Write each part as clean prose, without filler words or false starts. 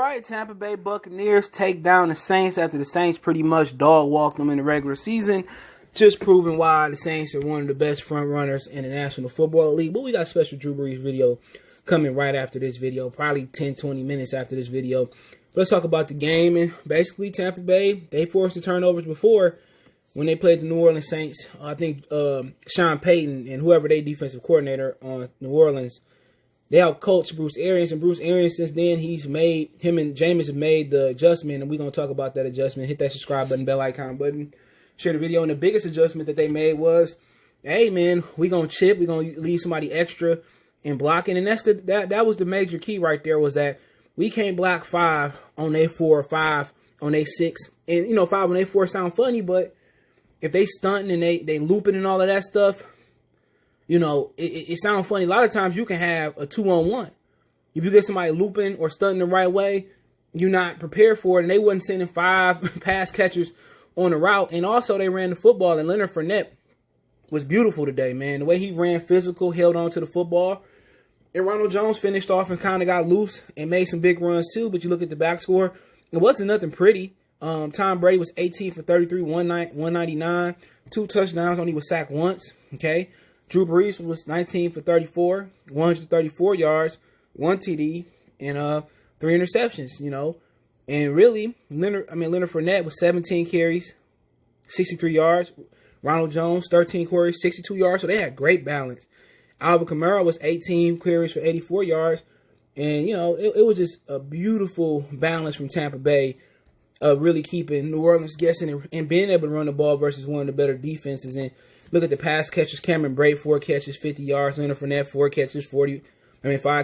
right, Tampa Bay Buccaneers take down the Saints after the Saints pretty much dog walked them in the regular season. Just proving why the Saints are one of the best front runners in the National Football League. But we got a special Drew Brees video coming right after this video, probably 10-20 minutes after this video. Let's talk about the game. And basically, Tampa Bay, they forced the turnovers before when they played the New Orleans Saints. I think Sean Payton and whoever their defensive coordinator on New Orleans, they out-coached Bruce Arians. And Bruce Arians, since then, him and Jameis have made the adjustment. And we're going to talk about that adjustment. Hit that subscribe button, bell icon button. Share the video. And the biggest adjustment that they made was, hey, man, we're going to chip. We're going to leave somebody extra in blocking. And that was the major key right there, was that we can't block 5 on their 4 or 5 on their 6. And, 5 on their 4 sound funny, but if they stunting and they looping and all of that stuff, it sounds funny. A lot of times you can have a 2-on-1. If you get somebody looping or stunting the right way, you're not prepared for it. And they wasn't sending 5 pass catchers on the route. And also they ran the football, and Leonard Fournette was beautiful today, man. The way he ran physical, held on to the football. And Ronald Jones finished off and kind of got loose and made some big runs too. But you look at the back score, it wasn't nothing pretty. Tom Brady was 18 for 33, 199, 2 touchdowns, only was sacked once. Okay. Drew Brees was 19 for 34, 134 yards, 1 TD, and 3 interceptions, And really, Leonard Fournette was 17 carries, 63 yards. Ronald Jones, 13 carries, 62 yards. So they had great balance. Alvin Kamara was 18 carries for 84 yards. And, it was just a beautiful balance from Tampa Bay, really keeping New Orleans guessing and being able to run the ball versus one of the better defenses. And look at the pass catches. Cameron Brate, 4 catches, 50 yards. Leonard Fournette, 5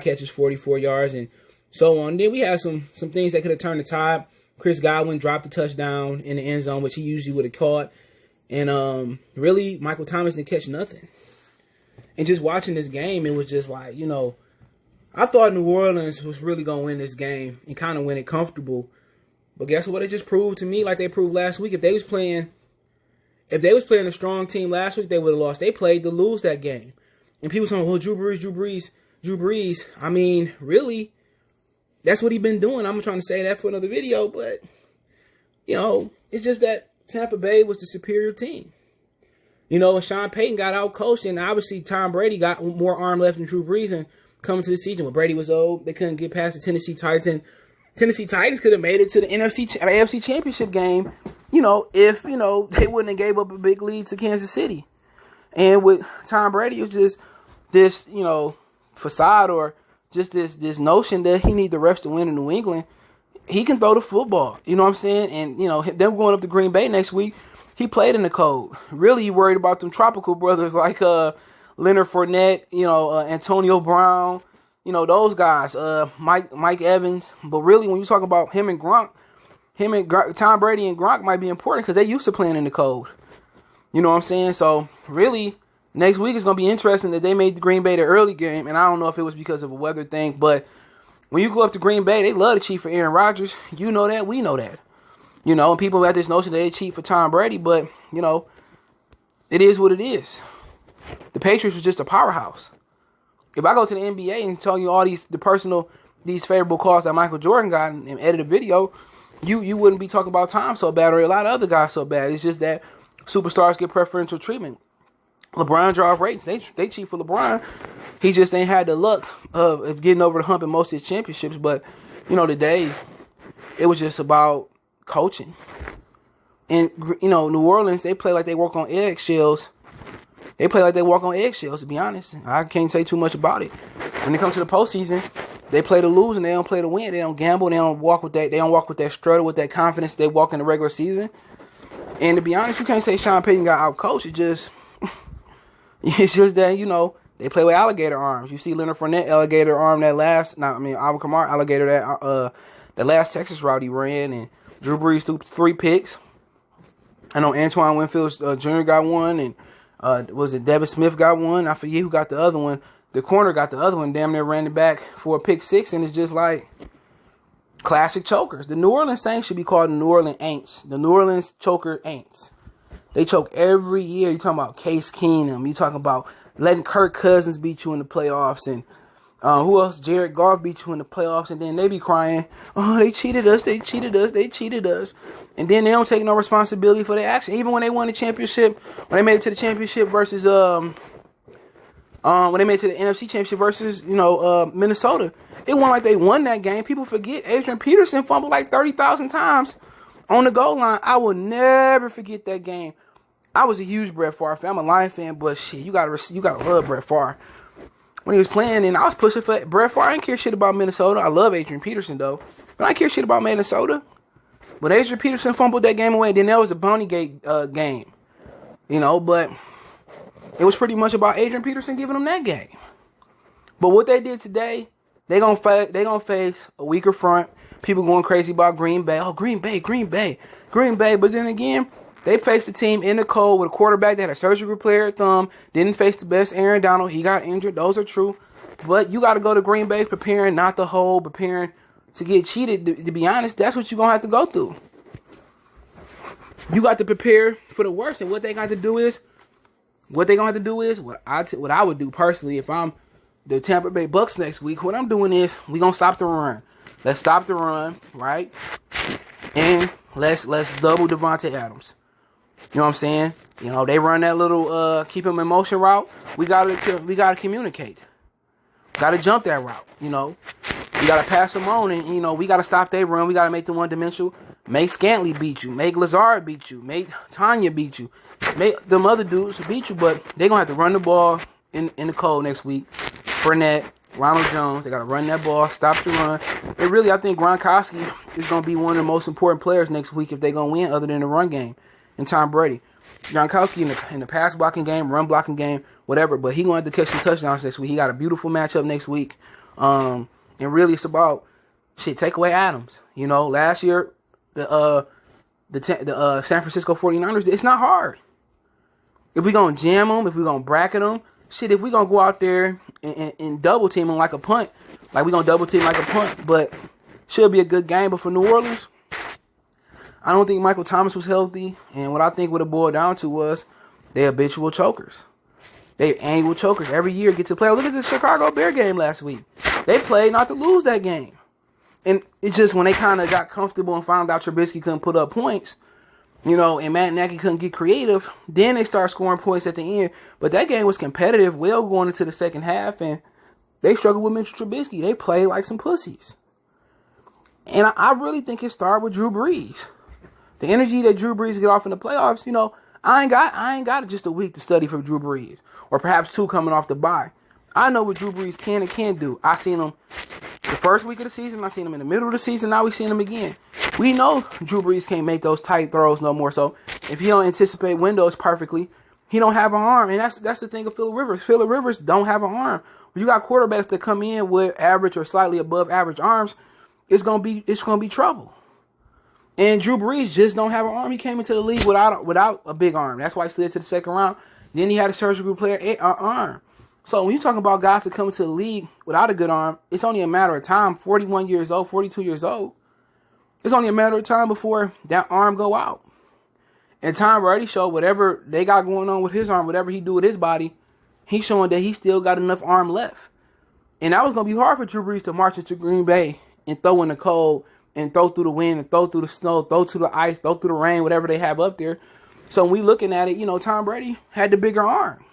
catches, 44 yards, and so on. Then we had some things that could have turned the tide. Chris Godwin dropped a touchdown in the end zone, which he usually would have caught. And really, Michael Thomas didn't catch nothing. And just watching this game, it was just like, I thought New Orleans was really going to win this game and kind of win it comfortable. But guess what? It just proved to me, like they proved last week, if they was playing a strong team last week, they would have lost. They played to lose that game. And people saying, well, Drew Brees. I mean, really, that's what he's been doing. I'm trying to say that for another video, but, it's just that Tampa Bay was the superior team. And Sean Payton got out-coached, and obviously Tom Brady got more arm left than Drew Brees. And coming to the season, when Brady was old, they couldn't get past the Tennessee Titans. Tennessee Titans could have made it to the AFC Championship game, if, they wouldn't have gave up a big lead to Kansas City. And with Tom Brady, it was just this, facade, or just this notion that he need the refs to win in New England. He can throw the football, you know what I'm saying? And, them going up to Green Bay next week, he played in the cold. Really, you worried about them tropical brothers like Leonard Fournette, Antonio Brown, those guys, Mike Evans. But really, when you talk about him and Gronk, Tom Brady and Gronk might be important because they used to playing in the cold. You know what I'm saying? So, really, next week is going to be interesting that they made the Green Bay the early game. And I don't know if it was because of a weather thing. But when you go up to Green Bay, they love to cheat for Aaron Rodgers. You know that. We know that. And people have this notion that they cheat for Tom Brady. But, it is what it is. The Patriots was just a powerhouse. If I go to the NBA and tell you all these favorable calls that Michael Jordan got and edit a video, you wouldn't be talking about Tom so bad, or a lot of other guys so bad. It's just that superstars get preferential treatment. LeBron draws ratings. They cheat for LeBron. He just ain't had the luck of getting over the hump in most of his championships. But, today, it was just about coaching. And, New Orleans, they play like they walk on eggshells. To be honest. I can't say too much about it. When it comes to the postseason, they play to lose and they don't play to win. They don't gamble. They don't walk with that struggle, with that confidence they walk in the regular season. And to be honest, you can't say Sean Payton got out-coached. It's just that, they play with alligator arms. You see Leonard Fournette alligator arm Alvin Kamara alligator that last Texas route he ran, and Drew Brees threw 3 picks. I know Antoine Winfield Jr. got one, and was it Devin Smith got one? I forget who got the other one. The corner got the other one. Damn near ran it back for a pick 6, and it's just like classic chokers. The New Orleans Saints should be called the New Orleans Aints. The New Orleans Choker Aints. They choke every year. You talking about Case Keenum. You talking about letting Kirk Cousins beat you in the playoffs, and Who else? Jared Goff beat you in the playoffs, and then they be crying, "Oh, they cheated us! They cheated us! They cheated us!" And then they don't take no responsibility for their action. Even when they won the championship, when they made it to the championship versus when they made it to the NFC Championship versus Minnesota, it wasn't like they won that game. People forget Adrian Peterson fumbled like 30,000 times on the goal line. I will never forget that game. I was a huge Brett Favre fan. I'm a Lion fan, but shit, you gotta love Brett Favre. When he was playing, and I was pushing for Brett Favre. I didn't care shit about Minnesota. I love Adrian Peterson, though. But I didn't care shit about Minnesota. But Adrian Peterson fumbled that game away. Then there was a Bounty Gate game. But it was pretty much about Adrian Peterson giving them that game. But what they did today, they gonna face a weaker front. People going crazy about Green Bay. Oh, Green Bay. But then again, they faced the team in the cold with a quarterback that had a surgery repaired thumb. Didn't face the best Aaron Donald. He got injured. Those are true. But you got to go to Green Bay preparing not to hold, preparing to get cheated. To be honest, that's what you're going to have to go through. You got to prepare for the worst. And what they got to do is, what I would do personally if I'm the Tampa Bay Bucks next week. What I'm doing is we going to stop the run. Let's stop the run, right? And let's double Devontae Adams. You know what I'm saying? They run that little keep him in motion route. We gotta communicate. Gotta jump that route. We gotta pass them on, and we gotta stop their run. We gotta make them one dimensional. Make Scantley beat you. Make Lazard beat you. Make Tanya beat you. Make them other dudes beat you. But they gonna have to run the ball in the cold next week. Fournette, Ronald Jones, they got to run that ball, stop the run. And really, I think Gronkowski is going to be one of the most important players next week if they're going to win other than the run game and Tom Brady. Gronkowski in the pass blocking game, run blocking game, whatever, but he going to have to catch some touchdowns next week. He got a beautiful matchup next week. And really, it's about, take away Adams. Last year, the San Francisco 49ers, it's not hard. If we're going to jam them, if we're going to bracket them, if we're going to go out there and double team them like a punt, like we're going to double team like a punt, but should be a good game. But for New Orleans, I don't think Michael Thomas was healthy. And what I think would have boiled down to was they habitual chokers. They annual chokers. Every year get to play. Look at the Chicago Bear game last week. They played not to lose that game. And it's just when they kind of got comfortable and found out Trubisky couldn't put up points, and Matt Nagy couldn't get creative, then they start scoring points at the end. But that game was competitive, well going into the second half, and they struggled with Mitchell Trubisky. They played like some pussies. And I really think it started with Drew Brees. The energy that Drew Brees get off in the playoffs, I ain't got just a week to study for Drew Brees, or perhaps 2 coming off the bye. I know what Drew Brees can and can't do. I seen him the first week of the season. I seen him in the middle of the season. Now we seen him again. We know Drew Brees can't make those tight throws no more. So if he don't anticipate windows perfectly, he don't have an arm. And that's the thing of Phillip Rivers. Phillip Rivers don't have an arm. When you got quarterbacks that come in with average or slightly above average arms, it's gonna be trouble. And Drew Brees just don't have an arm. He came into the league without a big arm. That's why he slid to the second round. Then he had a surgical player arm. So when you talk about guys that come into the league without a good arm, it's only a matter of time. 41 years old, 42 years old. It's only a matter of time before that arm go out. And Tom Brady showed whatever they got going on with his arm, whatever he do with his body, he's showing that he still got enough arm left. And that was going to be hard for Drew Brees to march into Green Bay and throw in the cold and throw through the wind and throw through the snow, throw through the ice, throw through the rain, whatever they have up there. So when we looking at it, Tom Brady had the bigger arm.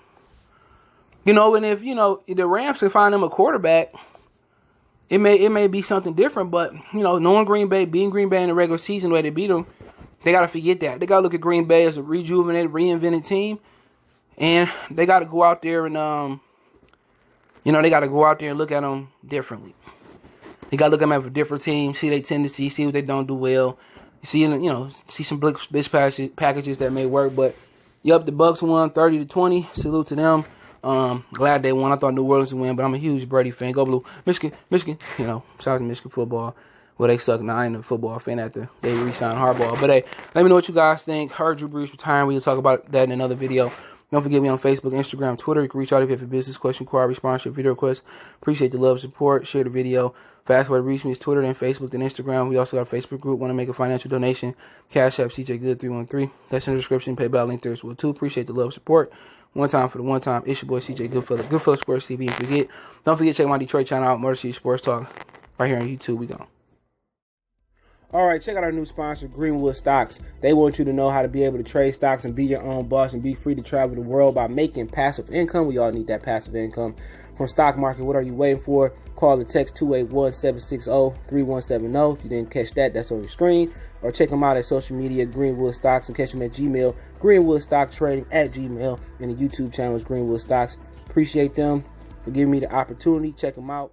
And if, the Rams can find them a quarterback, it may be something different. But, knowing Green Bay, beating Green Bay in the regular season, the way they beat them, they got to forget that. They got to look at Green Bay as a rejuvenated, reinvented team. And they got to go out there and, they got to go out there and look at them differently. They got to look at them as a different team, see their tendencies, see what they don't do well. See some bitch packages that may work. But, the Bucks won 30-20. Salute to them. Glad they won. I thought New Orleans would win, but I'm a huge Brady fan. Go Blue. Michigan, shout out to Michigan football. Well, they suck. Now I ain't a football fan after they re-signed Harbaugh. But hey, let me know what you guys think. Heard Drew Brees retiring. We'll talk about that in another video. Don't forget me on Facebook, Instagram, Twitter. You can reach out if you have a business question, inquiry, sponsorship, video request. Appreciate the love, support. Share the video. Fast way to reach me is Twitter, then Facebook, then Instagram. We also got a Facebook group. Want to make a financial donation? Cash App CJ Good 313. That's in the description. PayPal link there as well too. Appreciate the love, support. One time for the one time. It's your boy CJ Goodfellas Sports TV. Don't forget to check my Detroit channel out, Motor City Sports Talk, right here on YouTube. We go. All right, check out our new sponsor, Greenwood Stocks. They want you to know how to be able to trade stocks and be your own boss and be free to travel the world by making passive income. We all need that passive income from stock market. What are you waiting for? Call or text 281-760-3170. If you didn't catch that, that's on your screen. Or check them out at social media, Greenwood Stocks, and catch them at Gmail, Greenwood Stock Trading at Gmail, and the YouTube channel is Greenwood Stocks. Appreciate them for giving me the opportunity. Check them out.